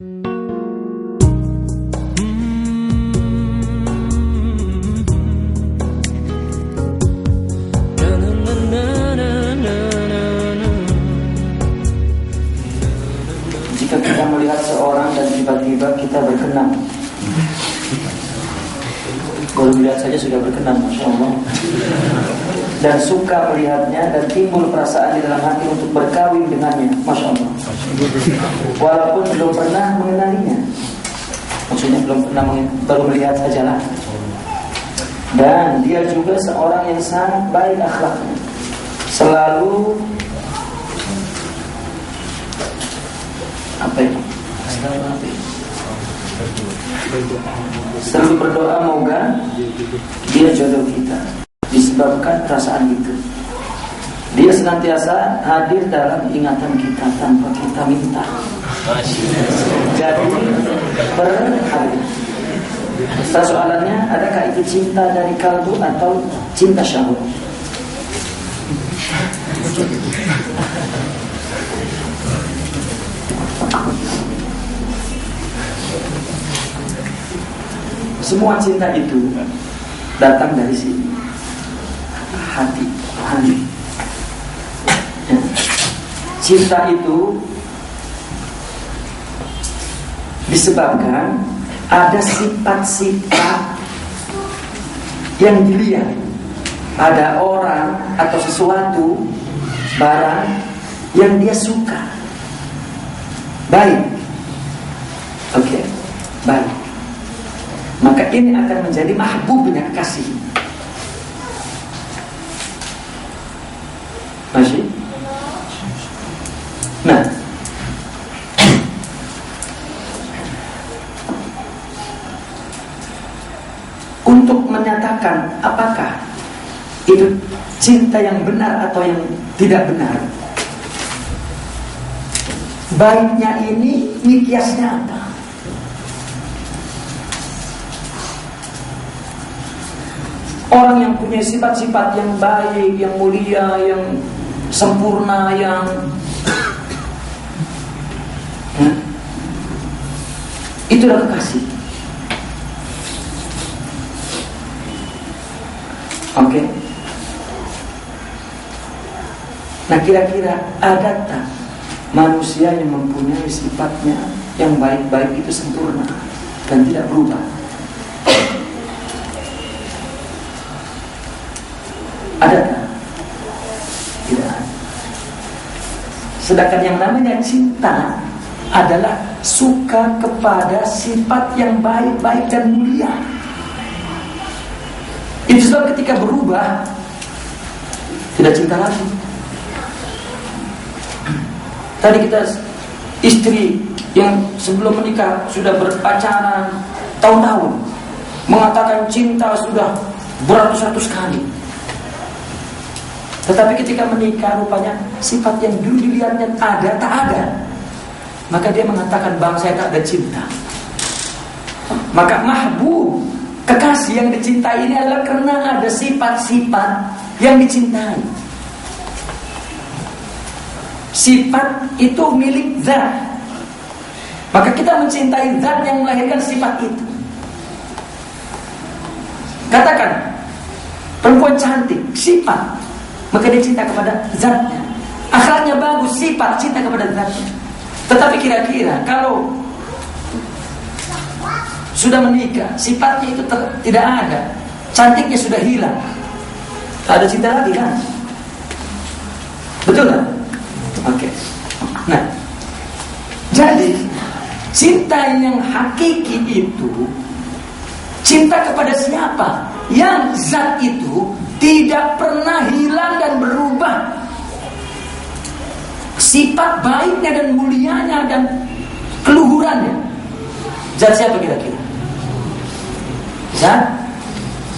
Jika kita melihat seorang dan tiba-tiba kita berkenan, baru melihat saja sudah berkenan, Masya Allah, dan suka melihatnya dan timbul perasaan di dalam hati untuk berkawin dengannya, Masya Allah, walaupun belum pernah mengenalinya. Maksudnya baru melihat sajalah. Dan dia juga seorang yang sangat baik akhlaknya, selalu selalu berdoa moga dia jodoh kita. Disebabkan perasaan itu, dia senantiasa hadir dalam ingatan kita tanpa kita minta. Jadi per hari. Soalannya, adakah itu cinta dari kalbu atau cinta syahwat? Semua cinta itu datang dari sini, hati. Cinta itu disebabkan ada sifat-sifat yang dilihat pada orang atau sesuatu, barang yang dia suka. Baik. Oke, baik. Maka ini akan menjadi mahbubnya kekasih. Masih? Nah, untuk menyatakan apakah itu cinta yang benar atau yang tidak benar, baiknya ini mikiasnya apa? Orang yang punya sifat-sifat yang baik, yang mulia, yang sempurna, yang itulah kekasih. Oke. Nah, kira-kira ada tak manusia yang mempunyai sifatnya yang baik-baik itu sempurna dan tidak berubah? Ada tak? Tidak ada. Sedangkan yang namanya cinta adalah suka kepada sifat yang baik-baik dan mulia. Itu sebab ketika berubah tidak cinta lagi. Tadi kita istri yang sebelum menikah sudah berpacaran tahun-tahun, mengatakan cinta sudah beratus-ratus kali. Tetapi ketika menikah rupanya sifat yang dulu dilihatnya ada, tak ada. Maka dia mengatakan, bang, saya tak ada cinta. Maka mahbub, kekasih yang dicintai ini adalah karena ada sifat-sifat yang dicintai. Sifat itu milik zat. Maka kita mencintai zat yang melahirkan sifat itu. Katakan perempuan cantik, sifat, maka dia cinta kepada zatnya. Akhlaknya bagus, sifat, cinta kepada zatnya. Tetapi kira-kira kalau sudah menikah, sifatnya itu tidak ada, cantiknya sudah hilang, tak ada cinta lagi kan? Betul kan? Oke. Nah, jadi cinta yang hakiki itu cinta kepada siapa? Yang zat itu tidak pernah hilang dan berubah. Sifat baiknya dan mulianya dan keluhurannya. Zat siapa kira-kira? Zat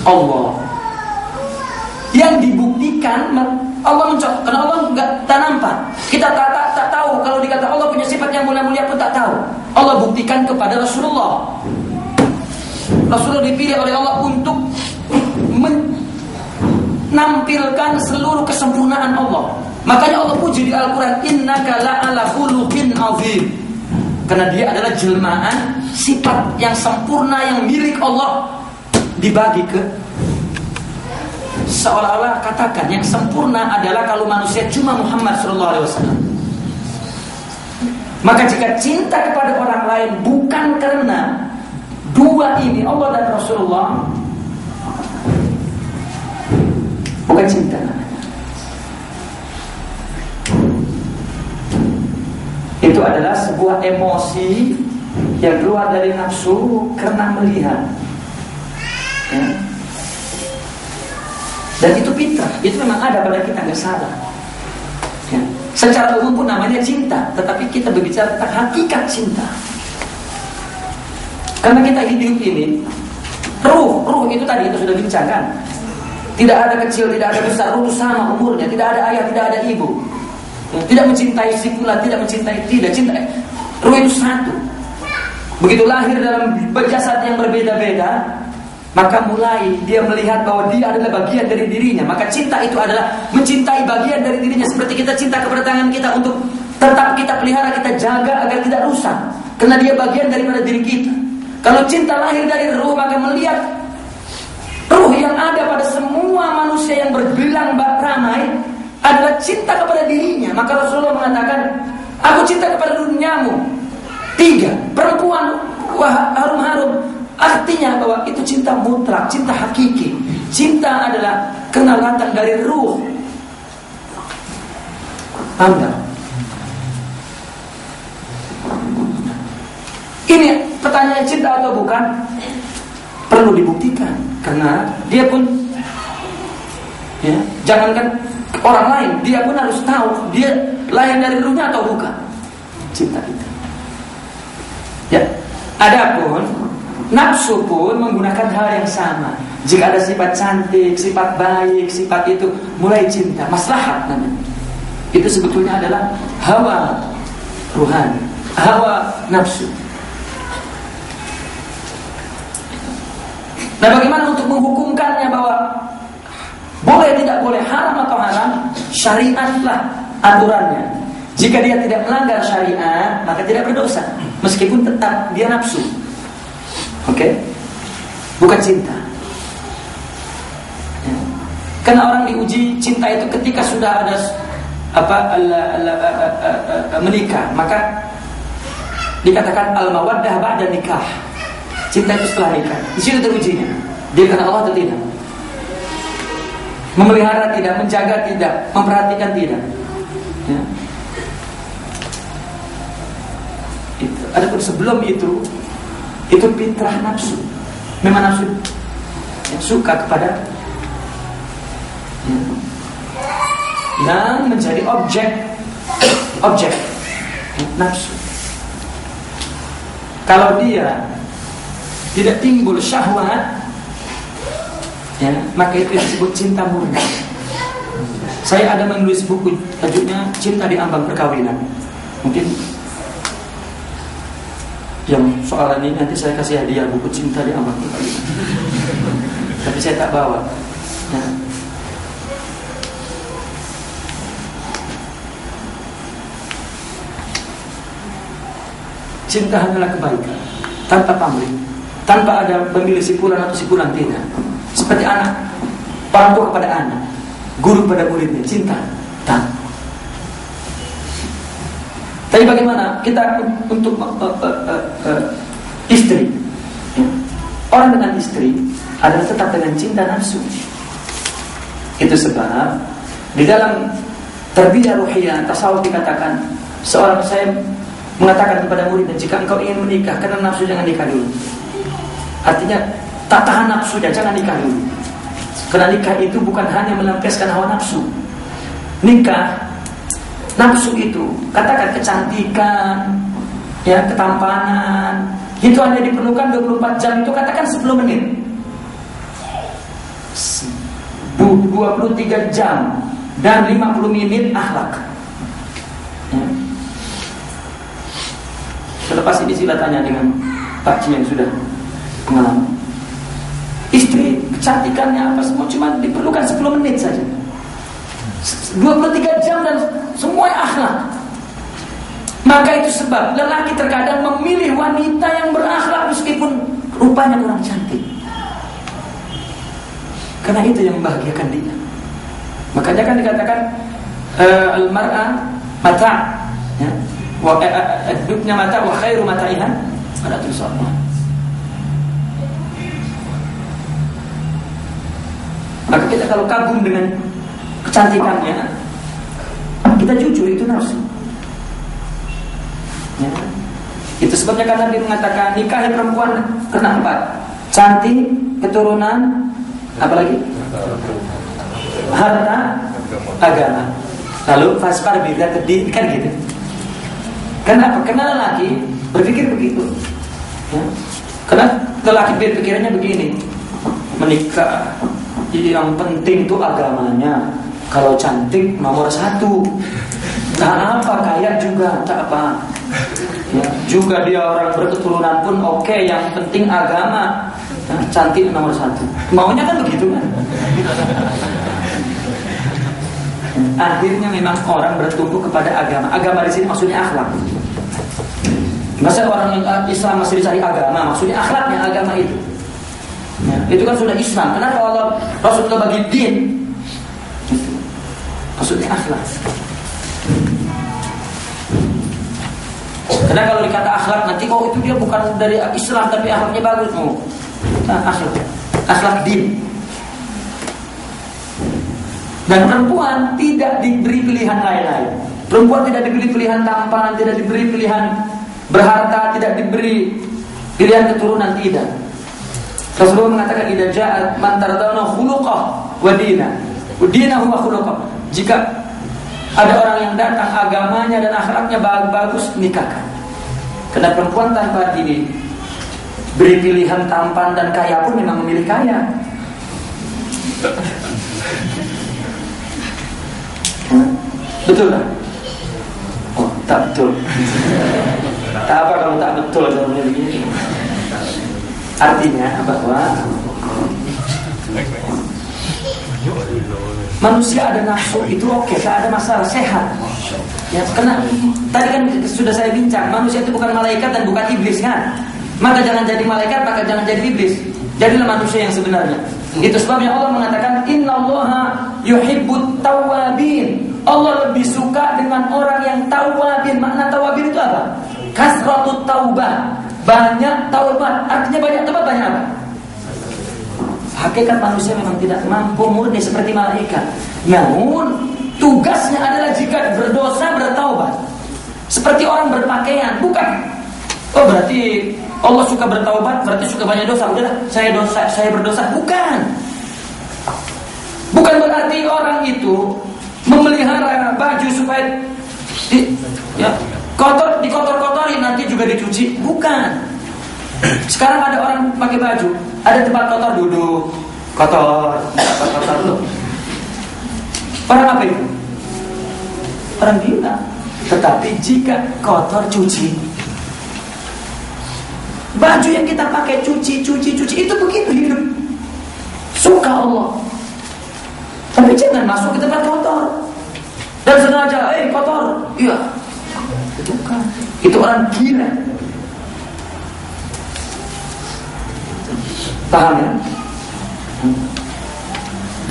Allah. Yang dibuktikan Allah mencoba, karena Allah tak nampak. Kita tak tahu. Kalau dikata Allah punya sifat yang mulia-mulia pun tak tahu. Allah buktikan kepada Rasulullah. Rasulullah dipilih oleh Allah untuk menampilkan seluruh kesempurnaan Allah. Makanya Allah puji di Al-Quran, innaka la'ala khuluqin azim. Karena dia adalah jelmaan sifat yang sempurna yang milik Allah dibagi ke seolah-olah katakan yang sempurna adalah kalau manusia cuma Muhammad SAW. Maka jika cinta kepada orang lain bukan karena dua ini, Allah dan Rasulullah, bukan cinta. Itu adalah sebuah emosi yang keluar dari nafsu karena melihat, ya. Dan itu fitrah, itu memang ada pada kita, nggak salah, ya. Secara umum pun namanya cinta, tetapi kita berbicara tentang hakikat cinta. Karena kita hidup ini, ruh itu tadi itu sudah bincangkan. Tidak ada kecil, tidak ada besar, ruh sama umurnya, tidak ada ayah, tidak ada ibu. Tidak mencintai si pula, tidak mencintai, tidak cinta. Ruh itu satu. Begitu lahir dalam jasad yang berbeda-beda, maka mulai dia melihat bahwa dia adalah bagian dari dirinya. Maka cinta itu adalah mencintai bagian dari dirinya. Seperti kita cinta kepada tangan kita untuk tetap kita pelihara, kita jaga agar tidak rusak, karena dia bagian daripada diri kita. Kalau cinta lahir dari ruh, maka melihat ruh yang ada pada semua manusia yang berbilang ramai adalah cinta kepada dirinya. Maka Rasulullah mengatakan, aku cinta kepada duniamu. 3, perempuan harum-harum. Artinya bahwa itu cinta mutlak, cinta hakiki. Cinta adalah karena datang dari ruh. Anda ini pertanyaan cinta atau bukan perlu dibuktikan, karena dia pun, ya, jangankan orang lain, dia pun harus tahu dia lahir dari ruhnya atau bukan. Cinta itu, ya. Adapun nafsu pun menggunakan hal yang sama. Jika ada sifat cantik, sifat baik, sifat itu mulai cinta, maslahat namanya. Itu sebetulnya adalah hawa ruhani, hawa nafsu. Nah, bagaimana untuk menghukumkannya bahwa boleh tidak boleh, haram atau haram? Syariatlah aturannya. Jika dia tidak melanggar syariat, maka tidak berdosa, meskipun tetap dia nafsu. Oke? Bukan cinta. Ya. Karena orang diuji cinta itu ketika sudah ada menikah, maka dikatakan al-mawaddah ba'da nikah. Cinta itu setelah nikah. Di situ terujinya. Dia karena Allah atau tidak? Memelihara tidak, menjaga tidak, memperhatikan tidak. Ya. Itu. Adapun sebelum itu fitrah nafsu. Memang nafsu yang suka kepada, ya, yang menjadi objek nafsu. Kalau dia tidak timbul syahwat, ya, maka itu disebut cinta murni. Saya ada menulis buku tajuknya Cinta di Ambang Perkawinan. Mungkin yang soal ini nanti saya kasih hadiah buku Cinta di Ambang Perkawinan. Tapi saya tak bawa, ya. Cinta hanyalah kebaikan, tanpa pamrih, tanpa ada memilih si fulan atau si fulan, tidak. Seperti anak, orang tua kepada anak, guru pada muridnya, cinta. Tapi bagaimana kita untuk istri? Orang dengan istri adalah tetap dengan cinta nafsu. Itu sebab di dalam tarbiyah ruhiyah tasawuf dikatakan, seorang saya mengatakan kepada muridnya, jika engkau ingin menikah karena nafsu, jangan nikah dulu. Artinya tak tahan nafsunya, jangan nikah dulu. Karena nikah itu bukan hanya melampiaskan hawa nafsu. Nikah, nafsu itu, katakan kecantikan, ya, ketampanan, itu hanya diperlukan 24 jam, itu katakan 10 menit. 23 jam dan 50 menit akhlak. Ya. Selepas ini sila tanya dengan Pak Cim yang sudah pengalaman. Istri kecantikannya apa semua cuma diperlukan 10 menit saja. 23 jam dan semua akhlak. Maka itu sebab lelaki terkadang memilih wanita yang berakhlak meskipun rupanya kurang cantik. Karena itu yang membahagiakan dia. Makanya kan dikatakan al-mar'a mata', ya. Ad-dunya mata' wa khairu mata'iha adatul salih. Maka kita kalau kagum dengan kecantikannya, kita jujur, itu nafsu. Ya. Itu sebabnya karena dia mengatakan nikahi perempuan karena 4: cantik, keturunan, apalagi harta, agama. Lalu faspar bila tadi kan gitu. Kenapa? Karena lelaki berpikir begitu. Ya. Karena lelaki berpikirannya begini: menikah yang penting itu agamanya. Kalau cantik nomor 1. Tak apa, kaya juga tak apa. Ya, juga dia orang berketurunan pun oke, yang penting agama. Nah, cantik nomor 1. Maunya kan begitu kan? Akhirnya memang orang bertumbuh kepada agama. Agama di sini maksudnya akhlak. Masa orang Islam masih dicari agama, maksudnya akhlaknya agama itu. Ya, itu kan sudah Islam. Kenapa Allah Rasulullah bagi din? Maksudnya akhlak. Karena kalau dikata akhlak nanti kok itu dia bukan dari Islam tapi akhlaknya bagus. Oh, nah, akhlak din. Dan perempuan tidak diberi pilihan lain-lain. Perempuan tidak diberi pilihan tampan, tidak diberi pilihan berharta, tidak diberi pilihan keturunan, tidak. Rasulullah mengatakan idza ja'at man tardawna khuluqah wa dinahu wa khuluqah. Jika ada orang yang datang agamanya dan akhlaknya bagus, nikahkan. Karena perempuan tanpa diri beri pilihan tampan dan kaya pun memang memilih kaya. Betul kan? Oh, tak betul. Tak apa kalau tak betul dalamnya begini. Artinya bahwa manusia ada nafsu itu oke, tak ada masalah, sehat. Ya, karena tadi kan sudah saya bincang, manusia itu bukan malaikat dan bukan iblis kan. Maka jangan jadi malaikat, maka jangan jadi iblis. Jadilah manusia yang sebenarnya. Itu sebabnya Allah mengatakan innallaha yuhibbut tawwabin. Allah lebih suka dengan orang yang tawwabin. Makna tawwabin itu apa? Kasratut taubah, banyak taubat. Artinya banyak taubat, banyak apa? Hakikat manusia memang tidak mampu murni seperti malaikat. Namun tugasnya adalah jika berdosa bertaubat. Seperti orang berpakaian, bukan? Oh berarti Allah suka bertaubat, berarti suka banyak dosa. Udahlah, saya berdosa. Bukan. Bukan berarti orang itu memelihara baju supaya dikotor-kotorin nanti juga dicuci. Bukan. Sekarang ada orang pakai baju, ada tempat kotor duduk, kotor tuh. Orang apa itu? Orang gila. Tetapi jika kotor cuci. Baju yang kita pakai cuci itu begitu hidup. Suka Allah. Tapi jangan masuk ke tempat kotor dan sengaja, kotor. Iya. Bukan. Itu orang gila. Paham ya?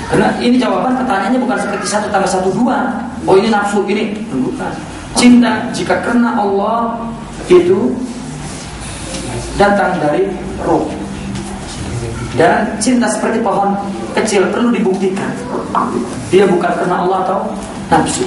Karena ini jawaban pertanyaannya bukan seperti 1 tambah 1 2. Oh ini nafsu ini. Bukan. Cinta jika karena Allah itu datang dari roh. Dan cinta seperti pohon kecil perlu dibuktikan. Dia bukan karena Allah atau nafsu.